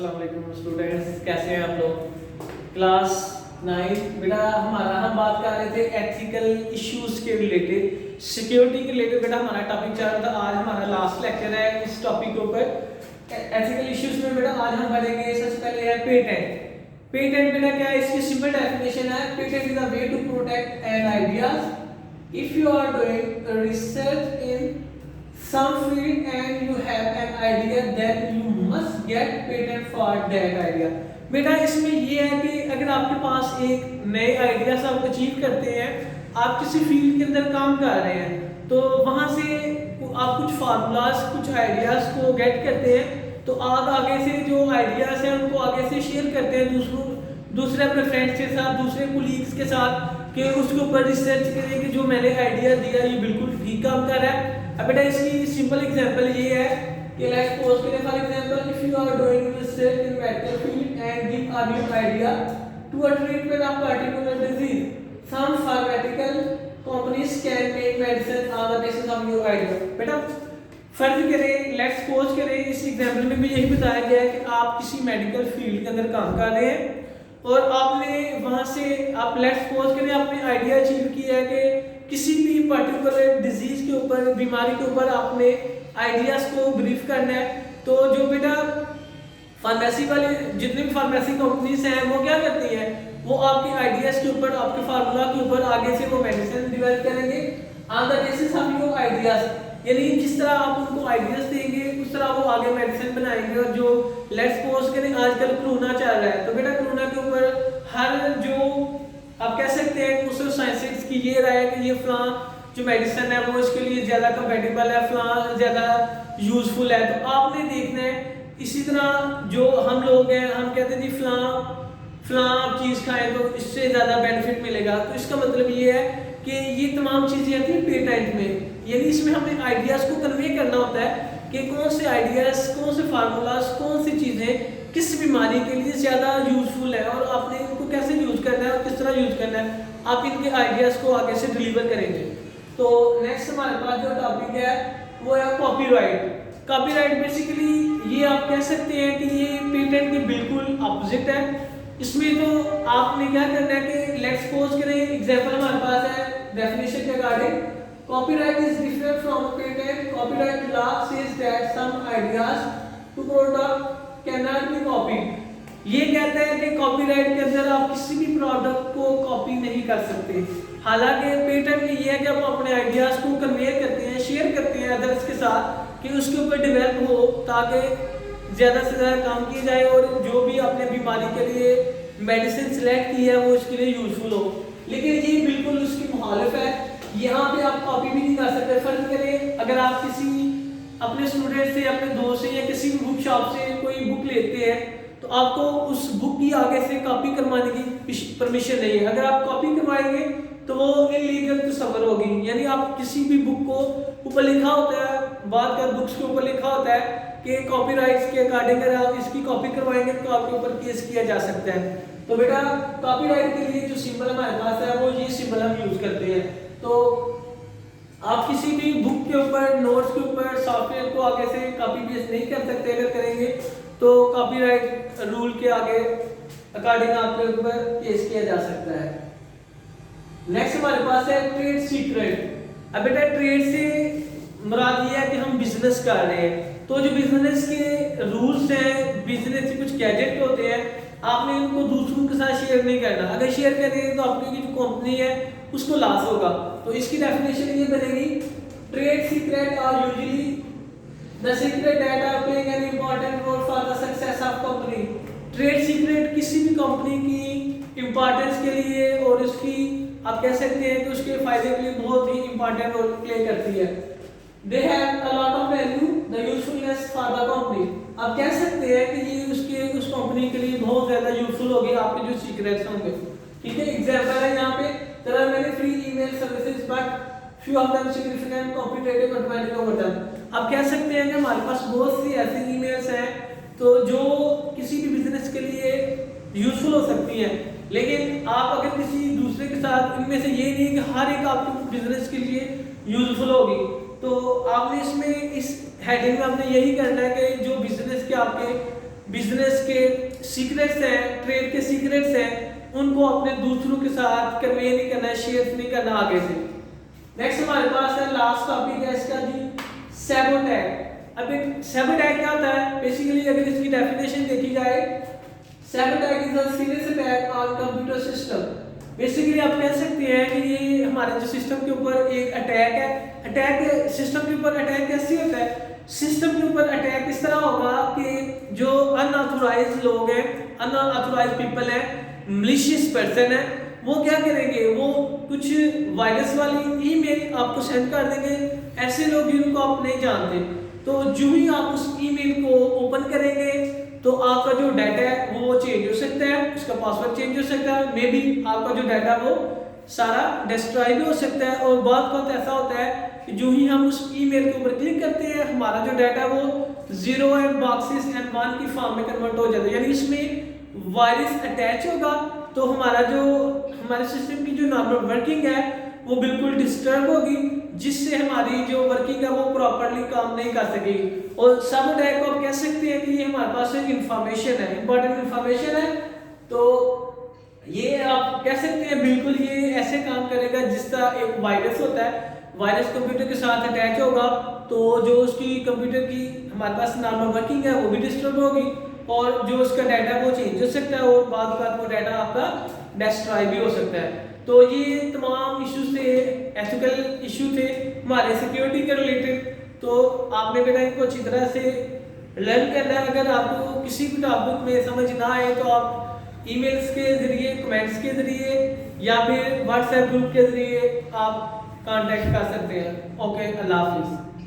अस्सलाम वालेकुम स्टूडेंट्स, कैसे हैं आप लोग। क्लास 9 बेटा हम बात कर रहे थे एथिकल इश्यूज के रिलेटेड, सिक्योरिटी के रिलेटेड बेटा हमारा टॉपिक चल रहा था। आज हमारा लास्ट लेक्चर है इस टॉपिक के ऊपर एथिकल इश्यूज में। बेटा आज हम पढ़ेंगे सबसे पहले है पेटेंट। पेटेंट बेटा क्या है, इसकी सिंपल डेफिनेशन है, patent is a way to protect an ideas if you are doing research in some field and you have an idea then you must get patent for that idea। बेटा इसमें ये है कि अगर आपके पास एक नए आइडियाज आप अचीव करते हैं, आप किसी फील्ड के अंदर काम कर रहे हैं, तो वहाँ से आप कुछ फार्मूलाज कुछ आइडियाज को गेट करते हैं, तो आप आगे से जो आइडियाज हैं उनको आगे से शेयर करते हैं दूसरे अपने फ्रेंड्स के साथ, दूसरे कोलीग्स के साथ, कि उसके ऊपर रिसर्च करें कि जो मैंने आइडिया दिया ये बिल्कुल ठीक काम कर रहा है। अब बेटा इसकी सिंपल एग्जांपल ये है कि लेट्स सपोज करें for example if you are doing research in medical field and give a new idea to a treatment of particular disease, some pharmaceutical companies can make medicine on the basis of your idea. बेटा फर्ज करें, let's suppose करें, इस example में भी यही बताया गया है कि आप किसी मेडिकल फील्ड के अंदर काम कर रहे हैं और आपने वहां से आप लेट्स सपोज करें आपने आइडिया अचीव किया है कि किसी भी पर्टिकुलर डिजीज के ऊपर, बीमारी के ऊपर आपने आइडियाज को ब्रीफ करना है। तो जो बेटा फार्मेसी वाले जितने भी फार्मेसी कंपनीज हैं वो क्या करती हैं, वो आपके आइडियाज के ऊपर, आपके फार्मूला के ऊपर आगे से वो मेडिसिन डेवलप करेंगे on the basis of your ideas. यानी जिस तरह आप उनको आइडियाज देंगे उस तरह वो आगे मेडिसिन बनाएंगे। और जो लेट्स सपोज करें आजकल कोरोना चल रहा है, तो बेटा कोरोना के ऊपर हर जो आप कह सकते हैं कि उस साइंटिस्ट की ये राय है कि ये फलां जो मेडिसिन है वो इसके लिए ज़्यादा कंपेटेबल है, फलां ज़्यादा यूजफुल है, तो आपने देखना है। इसी तरह जो हम लोग हैं, हम कहते हैं जी फलां चीज़ खाएं तो इससे ज़्यादा बेनिफिट मिलेगा। तो इसका मतलब ये है कि ये तमाम चीज़ें आती हैं पेटेंट में, यानी इसमें हमें आइडियाज़ को कन्वे करना होता है कि कौन से आइडियाज़, कौन से फार्मूलाज, कौन सी चीज़ें किस बीमारी के लिए ज़्यादा यूजफुल है और आपने इनको कैसे यूज करना है और किस तरह यूज करना है, आप इनके आइडियाज़ को आगे से डिलीवर करेंगे। तो नेक्स्ट हमारे पास जो टॉपिक है वो है कॉपीराइट। कॉपीराइट बेसिकली ये आप कह सकते हैं कि ये पेटेंट के बिल्कुल अपोजिट है। इसमें तो आपने क्या करना है कि लेट्स सपोज करें एग्जांपल हमारे पास है डेफिनेशन के according, copyright is different from patent. Copyright law says that some ideas to product cannot be copied. ये कहता है कि कॉपीराइट के अंदर आप किसी भी प्रोडक्ट को कॉपी नहीं कर सकते। हालांकि पेटेंट में ये है कि आप अपने आइडियाज को कन्वे करते हैं, शेयर करते हैं अदर्स के साथ कि उसके ऊपर डेवलप हो ताकि ज़्यादा से ज़्यादा काम किया जाए और जो भी आपने बीमारी के लिए मेडिसिन सेलेक्ट की है वो उसके लिए यूजफुल हो। लेकिन ये बिल्कुल उसकी मुखालिफ है, यहाँ पे आप कॉपी भी नहीं कर सकते। फर्ज करें अगर आप किसी अपने स्टूडेंट से, अपने दोस्त से या किसी भी बुक शॉप से कोई बुक लेते हैं तो आपको उस बुक की आगे से कॉपी करवाने की परमिशन नहीं है। अगर आप कॉपी करवाएंगे तो वो इलीगल तस्वर होगी, यानी आप किसी भी बुक को ऊपर लिखा होता है, बात कर बुक्स के ऊपर लिखा होता है कि कॉपीराइट्स के अकॉर्डिंग अगर आप इसकी कॉपी करवाएंगे तो आपके ऊपर केस किया जा सकता है। तो बेटा कॉपीराइट के लिए जो सिंबल हमारे पास है वो ये सिंबल हम यूज करते हैं। तो आप किसी भी बुक के ऊपर, नोट्स के ऊपर, सॉफ्टवेयर को आगे से कॉपी पेस्ट नहीं कर सकते। अगर करेंगे तो कॉपीराइट रूल के आगे अकॉर्डिंग आपके ऊपर केस किया जा सकता है। नेक्स्ट हमारे पास है ट्रेड सीक्रेट। अब बेटा ट्रेड से मुराद ये है कि हम बिजनेस कर रहे हैं, तो जो बिजनेस के रूल्स हैं, बिजनेस के कुछ गैजेट होते हैं, आपने उनको दूसरों के साथ शेयर नहीं करना। अगर शेयर करेंगे तो आपकी जो कंपनी है उसको लॉस होगा। तो इसकी डेफिनेशन ये बनेगी, trade secret are usually the secret that are playing an important role for the success of company. Trade secret किसी भी कंपनी की इंपॉर्टेंस के लिए और उसकी आप कह सकते हैं कि उसके फायदे के लिए बहुत ही इंपॉर्टेंट रोल प्ले करती है। They have a lot of value the usefulness for the company. आप कह सकते हैं कि ये उस कंपनी के लिए बहुत ज्यादा यूजफुल होगी, आपके जो सीक्रेट्स होंगे। ठीक है, एग्जांपल है यहाँ पे there are many free email services but few of them significant competitive advantage over them। आप कह सकते हैं कि हमारे पास बहुत सी ऐसी ईमेल्स हैं तो जो किसी भी बिजनेस के लिए यूजफुल हो सकती हैं, लेकिन आप अगर किसी दूसरे के साथ, इनमें से ये नहीं कि हर एक आपके बिजनेस के लिए यूजफुल होगी। तो आपने इसमें इस हेडिंग में आपने यही करना है कि जो बिजनेस के आपके बिजनेस के सीक्रेट्स हैं, ट्रेड के सीक्रेट्स हैं, उनको अपने दूसरों के साथ कन्वे नहीं करना है, शेयर नहीं करना आगे से। नेक्स्ट हमारे पास है लास्ट टॉपिक है इसका जी, सैबोटैज। अब एक सैबोटैज क्या होता है, बेसिकली अगर इसकी डेफिनेशन देखी जाए, sabotage is a serious attack on computer system. Basically आप कह सकते हैं कि ये हमारे जो सिस्टम के ऊपर एक अटैक है। अटैक सिस्टम के ऊपर अटैक कैसे होता है, सिस्टम के ऊपर अटैक इस तरह होगा कि जो अनऑथोराइज्ड लोग हैं, अनऑथोराइज्ड पीपल हैं, मलिशियस पर्सन है, वो क्या करेंगे, वो कुछ वायरस वाली ईमेल आपको सेंड कर देंगे, ऐसे लोग जिनको आप नहीं जानते। तो जो ही आप उस ईमेल को ओपन करेंगे तो आपका जो डाटा है वो चेंज हो सकता है, उसका पासवर्ड चेंज हो सकता है, मे बी आपका जो डाटा वो सारा डिस्ट्रॉय भी हो सकता है। और बहुत ऐसा होता है कि जो ही हम उस ईमेल के ऊपर क्लिक करते हैं, हमारा जो डाटा वो 0 एंड बॉक्सेस एंड 1 की फॉर्म में कन्वर्ट हो जाता है, यानी इसमें वायरस अटैच होगा तो हमारा जो हमारे सिस्टम की जो नॉर्मल वर्किंग है वो बिल्कुल डिस्टर्ब होगी, जिससे हमारी जो वर्किंग है वो प्रॉपर्ली काम नहीं कर सकेगी। और सैबोटैज को आप कह सकते हैं कि ये हमारे पास एक इंफॉर्मेशन है, इंपॉर्टेंट इंफॉर्मेशन है। तो ये आप कह सकते हैं बिल्कुल ये ऐसे काम करेगा जिस तरह एक वायरस होता है, वायरस कंप्यूटर के साथ अटैच होगा तो जो उसकी कंप्यूटर की हमारे पास नॉर्मल वर्किंग है वो भी डिस्टर्ब होगी, और जो उसका डाटा वो चेंज हो सकता है, और बाद वो डाटा आपका डिस्ट्रॉय भी हो सकता है। तो ये तमाम इश्यूज थे, एथिकल इशू थे हमारे सिक्योरिटी के रिलेटेड। तो आपने बेटा इनको अच्छी तरह से लर्न करना है। अगर आपको किसी भी टॉपिक में समझ ना आए तो आप ईमेल्स के ज़रिए, कमेंट्स के ज़रिए या फिर व्हाट्सएप ग्रुप के ज़रिए आप कांटेक्ट कर सकते हैं। ओके, अल्लाह हाफिज़।